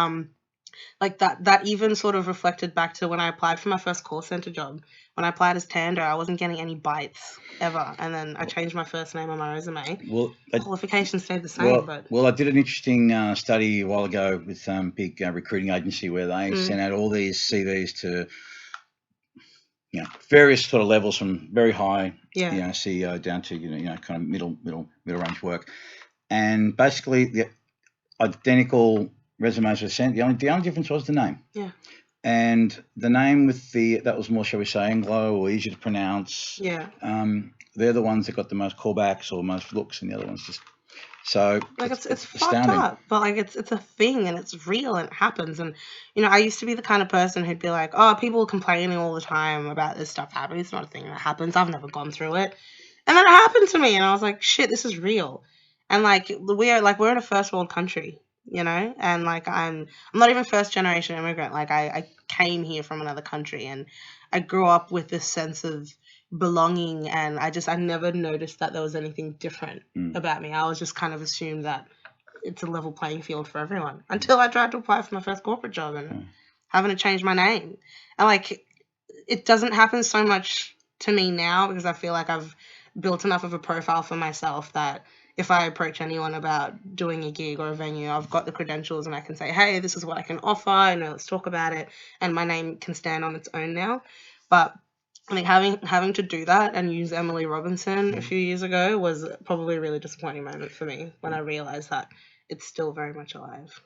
like that even sort of reflected back to when I applied for my first call center job. When I applied as Thando, I wasn't getting any bites ever, and then I changed my first name on my resume. Well, Qualifications stayed the same, I did an interesting study a while ago with some big recruiting agency where they sent out all these CVs to various sort of levels, from very high CEO down to kind of middle range work, and basically the identical resumes were sent. The only difference was the name. Yeah. And the name that was more, shall we say, Anglo or easier to pronounce. Yeah. They're the ones that got the most callbacks or most looks, and the other ones just. So it's fucked up, but it's a thing and it's real and it happens. And I used to be the kind of person who'd be like, oh, people complaining all the time about this stuff happening. It's not a thing that happens. I've never gone through it, and then it happened to me, and I was like, shit, this is real. And we're in a first world country, and I'm not even first generation immigrant. Like I came here from another country, and I grew up with this sense of belonging, and I never noticed that there was anything different about me. I was just kind of assumed that it's a level playing field for everyone until I tried to apply for my first corporate job and having to change my name. And it doesn't happen so much to me now because I feel like I've built enough of a profile for myself that if I approach anyone about doing a gig or a venue, I've got the credentials and I can say, hey, this is what I can offer, let's talk about it, and my name can stand on its own now. But I think having to do that and use Emily Robinson a few years ago was probably a really disappointing moment for me when I realized that it's still very much alive.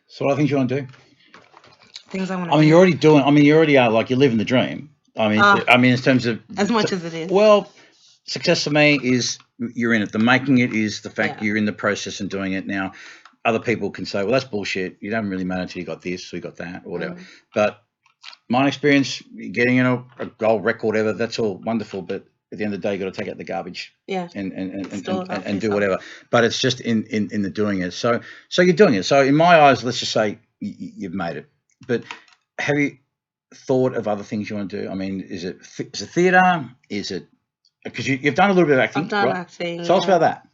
So what are things you want to do? Things I want to do. I mean, you're already doing. I mean, you already are. Like, you're living the dream. I mean, in terms of as much as it is. Well, success for me is you're in it. The making it is the fact you're in the process and doing it now. Other people can say, well, that's bullshit. You don't really matter until you got this or you got that or whatever. But my experience, getting a gold record, whatever, that's all wonderful. But at the end of the day, you got to take out the garbage. Yeah. And do whatever. But it's just in the doing it. So you're doing it. So in my eyes, let's just say you've made it. But have you thought of other things you want to do? I mean, is it theatre? Is it because you've done a little bit of acting? I've done acting. Tell us about that.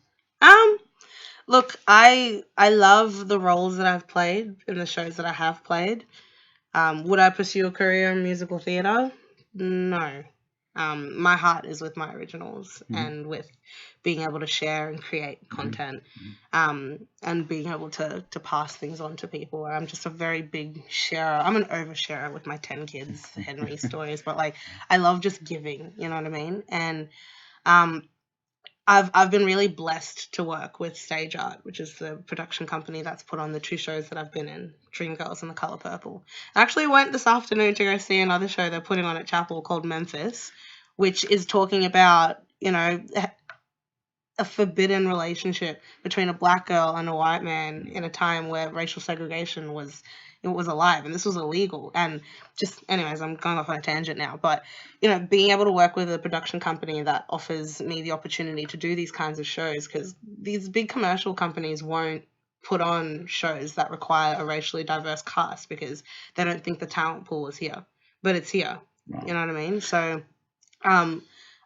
Look, I love the roles that I've played in the shows that I have played. Would I pursue a career in musical theatre? No. My heart is with my originals and with being able to share and create content, and being able to pass things on to people. I'm just a very big sharer. I'm an oversharer with my 10 kids, Henry stories, but I love just giving, you know what I mean? And I've been really blessed to work with Stage Art, which is the production company that's put on the 2 shows that I've been in, Dreamgirls and The Colour Purple. I actually went this afternoon to go see another show they're putting on at Chapel called Memphis, which is talking about, a forbidden relationship between a black girl and a white man in a time where racial segregation was alive, and this was illegal. And just, anyways, I'm going off on a tangent now, but being able to work with a production company that offers me the opportunity to do these kinds of shows, because these big commercial companies won't put on shows that require a racially diverse cast because they don't think the talent pool is here, but it's here. Wow. You know what I mean? So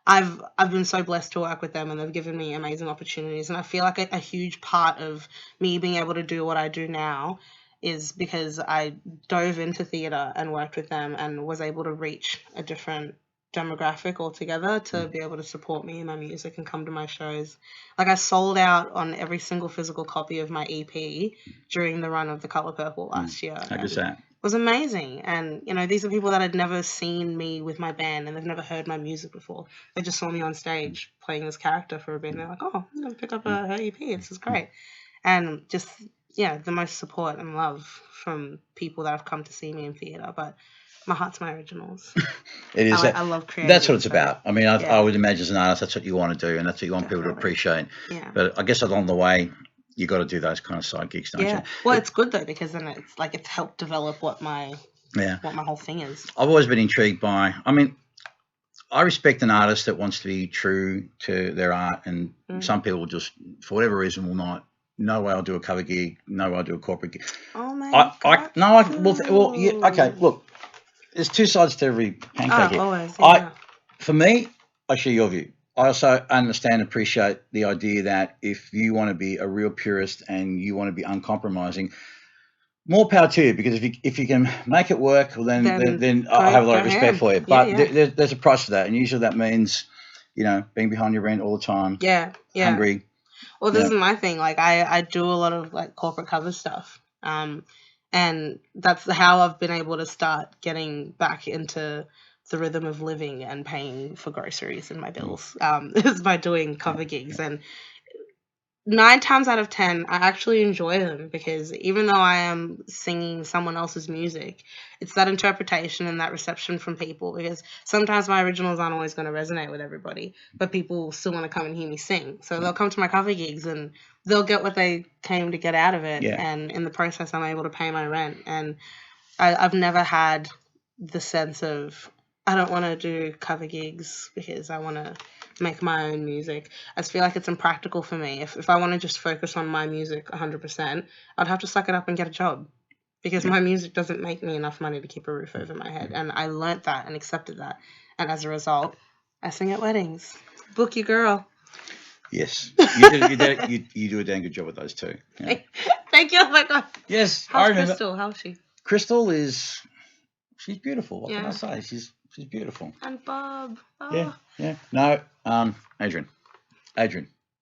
I've been so blessed to work with them, and they've given me amazing opportunities, and I feel like a huge part of me being able to do what I do now is because I dove into theatre and worked with them and was able to reach a different demographic altogether to be able to support me in my music and come to my shows. I sold out on every single physical copy of my EP during the run of The Colour Purple last year. How was that? was amazing. And, these are people that had never seen me with my band and they've never heard my music before. They just saw me on stage playing this character for a bit and they're like, oh, I'm going to pick up her EP. This is great. And just, the most support and love from people that have come to see me in theatre. But my heart's my originals. It is. I love creating. That's what it's about. I mean, I Yeah. would imagine as an artist, that's what you want to do, and that's what you want people to Definitely. appreciate. Yeah. But I guess along the way, you got to do those kind of side gigs, don't you? Well, it's good though because then it's like it's helped develop what my whole thing is. I've always been intrigued by. I mean, I respect an artist that wants to be true to their art, and some people just, for whatever reason, will not. No way I'll do a cover gig. No way I'll do a corporate gig. Oh my God. Well, yeah, okay. Look, there's two sides to every pancake here. Always. Yeah. For me, I share your view. I also understand and appreciate the idea that if you want to be a real purist and you want to be uncompromising, more power to you, because if you can make it work, well, then I have a lot of respect for you. But there's a price for that, and usually that means, being behind your rent all the time. Yeah. Hungry. Well, this is my thing. Like I do a lot of like corporate cover stuff, and that's how I've been able to start getting back into the rhythm of living and paying for groceries and my bills. Is by doing cover gigs, and 9 times out of 10, I actually enjoy them because even though I am singing someone else's music, it's that interpretation and that reception from people, because sometimes my originals aren't always going to resonate with everybody, but people still want to come and hear me sing. So they'll come to my cover gigs and they'll get what they came to get out of it. Yeah. And in the process, I'm able to pay my rent. And I've never had the sense of, I don't want to do cover gigs because I want to make my own music. I just feel like it's impractical for me. If I want to just focus on my music 100%, I'd have to suck it up and get a job, because my music doesn't make me enough money to keep a roof over my head. And I learnt that and accepted that. And as a result, I sing at weddings. Book your girl. Yes. You do a damn good job with those too. Yeah. Thank you. Oh my God. Yes. How's I remember. Crystal? How is she? Crystal she's beautiful. What can I say? She's beautiful. And Bob. Oh. Yeah. No, Adrian.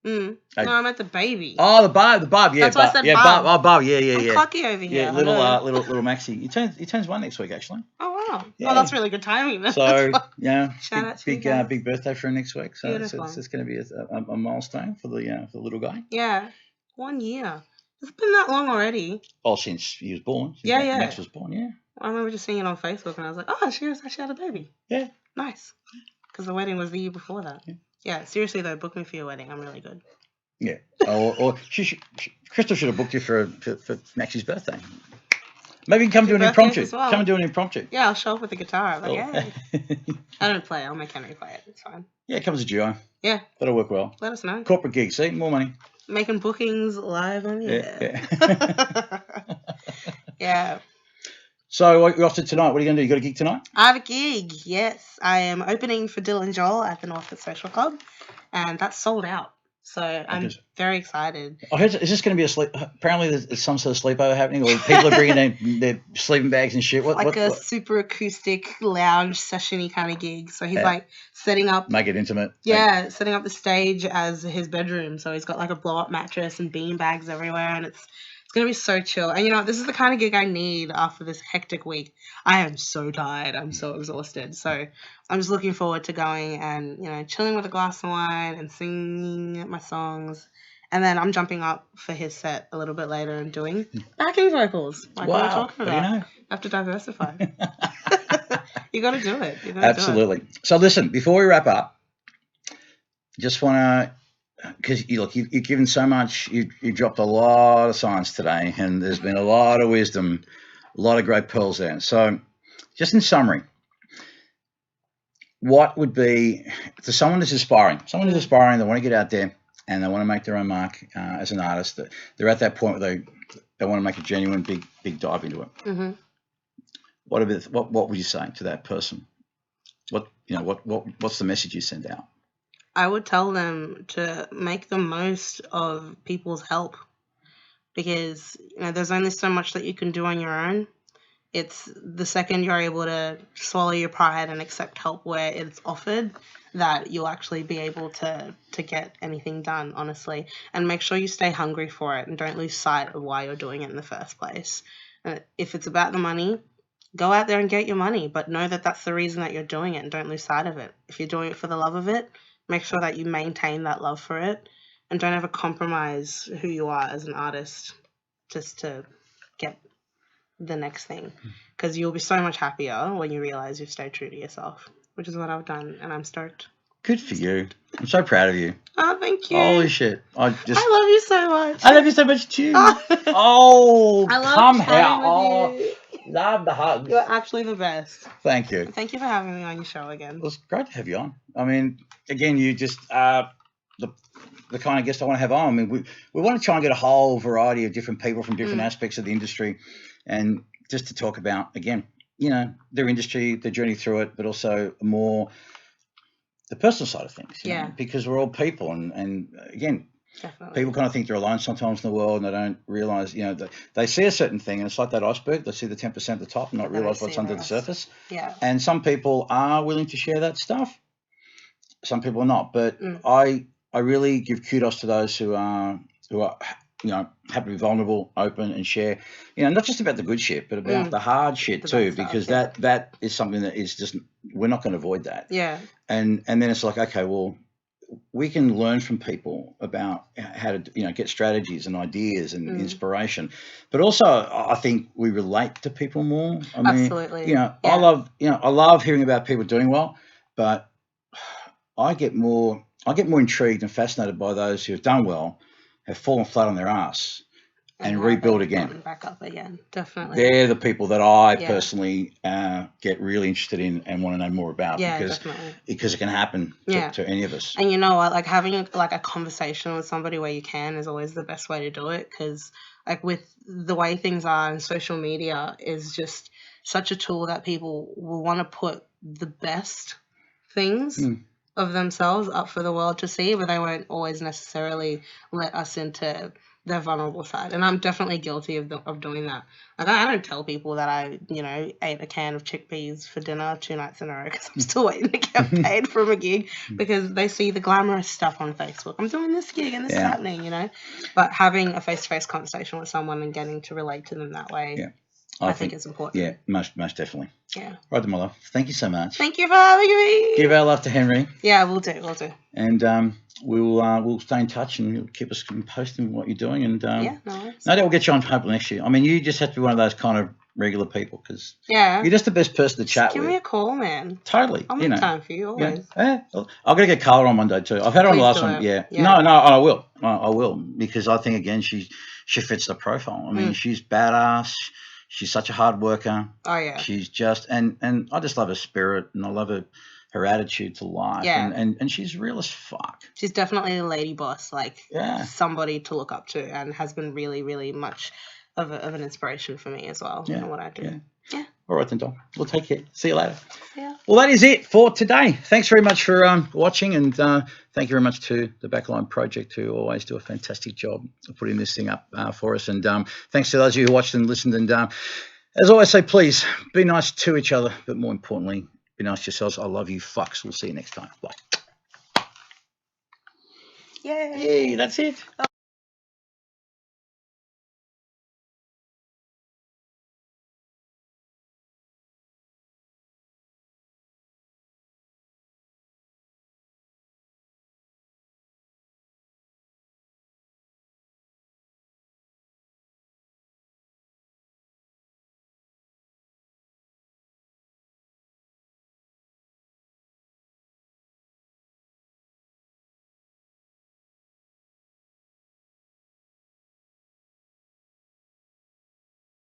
No, I meant the baby. Oh, the Bob. Yeah, that's why I said Bob. Bob. Oh, Bob. Yeah. I'm cocky over here. Yeah, little Maxie. He turns 1 next week, actually. Oh wow. Yeah. Oh, that's really good timing. Then. So Shout out to you guys. big birthday for him next week. So it's going to be a milestone for the little guy. Yeah, 1 year. It's been that long already. Oh, since he was born. Yeah. Max was born. Yeah. I remember just seeing it on Facebook, and I was like, oh, she actually had a baby. Yeah. Nice. Because the wedding was the year before that. Yeah. Seriously though, book me for your wedding. I'm really good. Yeah. Or Crystal should have booked you for Maxie's birthday. Maybe you can come do an impromptu. Well. Come and do an impromptu. Yeah, I'll show up with the guitar. I'm like, yeah. I don't play. I'll make Henry play it. It's fine. Yeah, it comes as a duo. Yeah. That'll work well. Let us know. Corporate gig. See, more money. Making bookings live on the air. Yeah. Yeah. So what you're off to tonight? What are you going to do? You got a gig tonight? I have a gig. Yes, I am opening for Dylan Joel at the Northwood Social Club, and that's sold out. So I'm very excited. I heard, is this going to be a sleep? Apparently, there's some sort of sleepover happening, or people are bringing their sleeping bags and shit. What? Super acoustic lounge sessiony kind of gig. So he's like setting up, make it intimate. Yeah, setting up the stage as his bedroom. So he's got like a blow up mattress and bean bags everywhere, and it's gonna be so chill. And this is the kind of gig I need after this hectic week. I am so tired. I'm so exhausted. So I'm just looking forward to going and chilling with a glass of wine and singing my songs. And then I'm jumping up for his set a little bit later and doing backing vocals. Like we were talking about. You have to diversify. You got to do it. Absolutely. So listen, before we wrap up, just want to. Because you've given so much, you dropped a lot of science today, and there's been a lot of wisdom, a lot of great pearls there. So, just in summary, what would be to someone who's aspiring, they want to get out there and they want to make their own mark as an artist. They're at that point where they want to make a genuine big dive into it. Mm-hmm. What would you say to that person? What's the message you send out? I would tell them to make the most of people's help, because there's only so much that you can do on your own. It's the second you're able to swallow your pride and accept help where it's offered that you'll actually be able to get anything done, honestly. And make sure you stay hungry for it and don't lose sight of why you're doing it in the first place. If it's about the money, go out there and get your money, but know that that's the reason that you're doing it, and don't lose sight of it. If you're doing it for the love of it, make sure that you maintain that love for it, and don't ever compromise who you are as an artist just to get the next thing, because you'll be so much happier when you realize you've stayed true to yourself, which is what I've done, and I'm stoked. Good for you. I'm so proud of you. Oh, thank you. Holy shit. I love you so much. I love you so much too. Oh, I love come chatting here. with Oh, you. love the hugs. You're actually the best. Thank you. Thank you for having me on your show again. It was great to have you on. I mean, again, you just the kind of guest I want to have on. I mean, we want to try and get a whole variety of different people from different aspects of the industry, and just to talk about, again, you know, their industry, their journey through it, but also more the personal side of things. You know, because we're all people, and again, Definitely. people kind of think they're alone sometimes in the world, and they don't realize, you know, they see a certain thing, and it's like that iceberg. They see the 10% at the top and not realize what's under the surface. Yeah. And some people are willing to share that stuff. Some people are not. But I really give kudos to those who are, you know, happy to be vulnerable, open, and share, you know, not just about the good shit, but about the hard shit too, because that is something that is just, we're not going to avoid that. Yeah. And then it's like, okay, well, we can learn from people about how to, you know, get strategies and ideas and inspiration, but also I think we relate to people more. I mean, absolutely. You know, I love hearing about people doing well, but I get more intrigued and fascinated by those who have done well, have fallen flat on their ass, and rebuild again. Back up again, definitely. They're the people that I personally get really interested in and want to know more about, because it can happen to any of us. And you know what, like having like a conversation with somebody where you can is always the best way to do it, because like with the way things are, and social media is just such a tool that people will want to put the best things of themselves up for the world to see, but they won't always necessarily let us into their vulnerable side. And I'm definitely guilty of doing that. Like I don't tell people that I, you know, ate a can of chickpeas for dinner 2 nights in a row, because I'm still waiting to get paid from a gig, because they see the glamorous stuff on Facebook. I'm doing this gig and this is happening, you know. But having a face-to-face conversation with someone and getting to relate to them that way, I think it's important. Yeah, most definitely. Yeah. Right, then, my love. Thank you so much. Thank you for having me. Give our love to Henry. Yeah, we'll do. And we'll stay in touch, and you'll keep us posting what you're doing. And no worries. No doubt we'll get you on hopefully next year. I mean, you just have to be one of those kind of regular people, because you're just the best person to chat with. Give me a call, man. Totally. I'll make time for you always. Yeah. I'm gonna get Carla on Monday too. I've had her on the last one. Yeah. No, I will. I will, because I think again she fits the profile. I mean, she's badass. She's such a hard worker. Oh yeah. She's just and I just love her spirit, and I love her attitude to life. Yeah. And she's real as fuck. She's definitely a lady boss, like somebody to look up to, and has been really, really much of an inspiration for me as well in what I do. Yeah. All right then, Dom. We'll take care. See you later. Yeah. Well, that is it for today. Thanks very much for watching, and thank you very much to the Backline Project, who always do a fantastic job of putting this thing up for us. And thanks to those of you who watched and listened. And as I always say, please be nice to each other, but more importantly, be nice to yourselves. I love you, fucks. We'll see you next time. Bye. Yay. That's it.